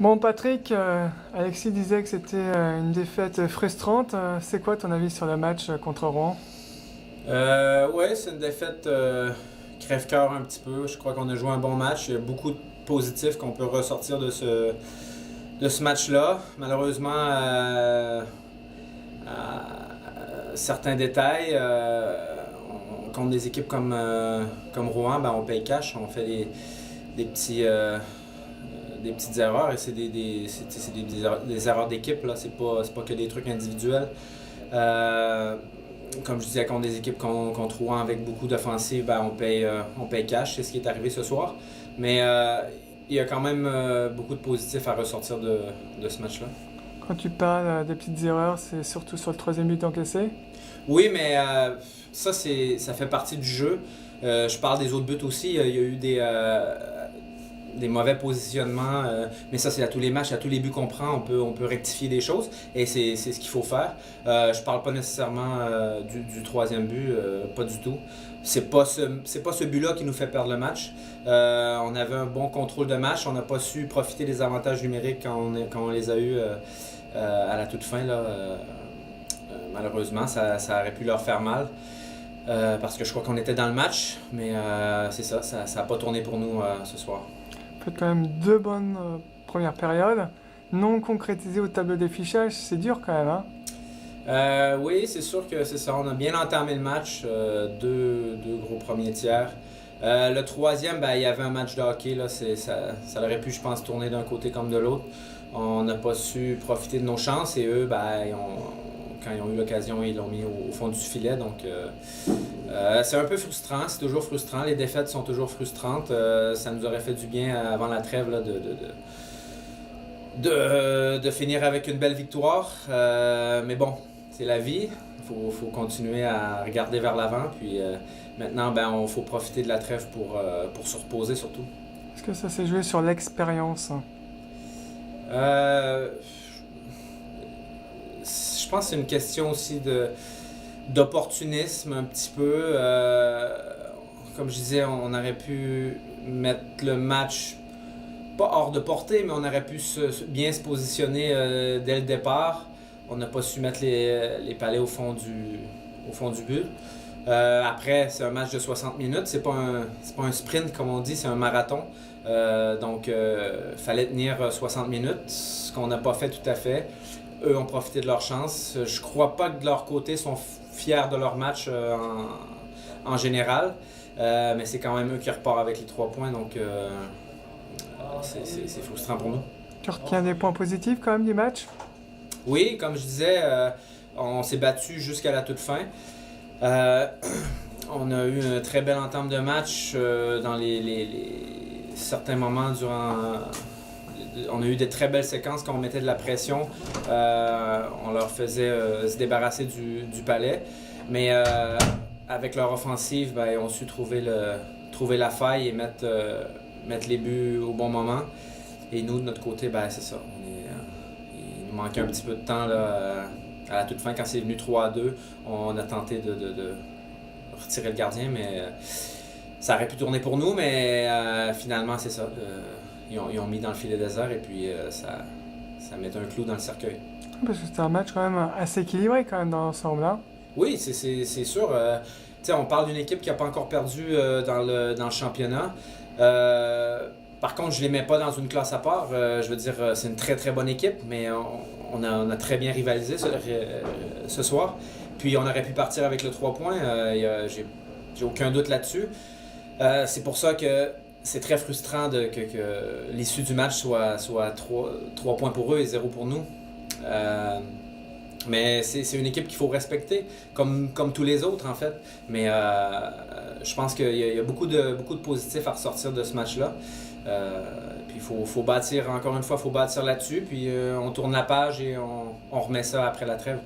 Bon Patrick, Alexis disait que c'était une défaite frustrante. C'est quoi ton avis sur le match contre Rouen? Ouais, c'est une défaite crève-cœur un petit peu. Je crois qu'on a joué un bon match. Il y a beaucoup de positifs qu'on peut ressortir de ce match-là. Malheureusement, certains détails, contre des équipes comme Rouen, ben, on paye cash. On fait des petits, des petites erreurs et c'est des erreurs d'équipe. Là. C'est pas que des trucs individuels. Comme je disais, contre des équipes contre Rouen avec beaucoup d'offensives, ben, on paye cash. C'est ce qui est arrivé ce soir. Mais il y a quand même beaucoup de positifs à ressortir de ce match-là. Quand tu parles des petites erreurs, c'est surtout sur le troisième but encaissé. Oui, mais ça fait partie du jeu. Je parle des autres buts aussi. Il y a eu des mauvais positionnements, mais ça c'est à tous les matchs, à tous les buts qu'on prend, on peut rectifier des choses et c'est ce qu'il faut faire. Je parle pas nécessairement du troisième but, pas du tout. C'est pas ce but-là qui nous fait perdre le match. On avait un bon contrôle de match, on n'a pas su profiter des avantages numériques quand on les a eus à la toute fin. Là, malheureusement, ça aurait pu leur faire mal. Parce que je crois qu'on était dans le match, mais c'est ça n'a pas tourné pour nous ce soir. Vous faites quand même deux bonnes premières périodes. Non concrétisées au tableau d'affichage, c'est dur quand même, hein? Oui, c'est sûr que c'est ça. On a bien entamé le match, deux gros premiers tiers. Le troisième, ben, il y avait un match de hockey. Là, ça aurait pu, je pense, tourner d'un côté comme de l'autre. On n'a pas su profiter de nos chances et eux, ben, quand ils ont eu l'occasion, ils l'ont mis au fond du filet. Donc, c'est un peu frustrant. C'est toujours frustrant. Les défaites sont toujours frustrantes. Ça nous aurait fait du bien avant la trêve là, de finir avec une belle victoire. Mais bon, c'est la vie. Il faut continuer à regarder vers l'avant. Puis maintenant, ben, il faut profiter de la trêve pour se reposer surtout. Est-ce que ça s'est joué sur l'expérience? Je pense que c'est une question aussi d'opportunisme un petit peu. Comme je disais, on aurait pu mettre le match pas hors de portée, mais on aurait pu bien se positionner dès le départ. On n'a pas su mettre les palets au fond du but. Après, c'est un match de 60 minutes. C'est pas un sprint, comme on dit, c'est un marathon. Donc, fallait tenir 60 minutes, ce qu'on n'a pas fait tout à fait. Eux ont profité de leur chance. Je crois pas que de leur côté sont fiers de leur match en général. Mais c'est quand même eux qui repartent avec les 3 points. Donc, c'est frustrant pour nous. Tu retiens des points positifs quand même du match? Oui, comme je disais, on s'est battu jusqu'à la toute fin. On a eu une très belle entame de match dans certains moments durant. On a eu de très belles séquences quand on mettait de la pression. On leur faisait se débarrasser du palais. Mais avec leur offensive, ben, ils ont su trouver la faille et mettre les buts au bon moment. Et nous, de notre côté, ben, c'est ça. Il nous manquait un petit peu de temps là, à la toute fin. Quand c'est venu 3-2, on a tenté de retirer le gardien, mais ça aurait pu tourner pour nous. Mais finalement, c'est ça. Ils ont mis dans le filet désert et puis ça met un clou dans le cercueil. Parce que c'était un match quand même assez équilibré quand même dans l'ensemble, hein? Oui, c'est sûr. On parle d'une équipe qui n'a pas encore perdu dans le championnat. Par contre, je ne les mets pas dans une classe à part. Je veux dire, c'est une très très bonne équipe, mais on a très bien rivalisé ce soir. Puis on aurait pu partir avec le 3 points. J'ai aucun doute là-dessus. C'est pour ça que c'est très frustrant que l'issue du match soit 3 points pour eux et 0 pour nous. Mais c'est une équipe qu'il faut respecter, comme tous les autres en fait. Mais je pense qu'il y a beaucoup de positifs à ressortir de ce match-là. Puis il faut bâtir, encore une fois, il faut bâtir là-dessus. Puis on tourne la page et on remet ça après la trêve.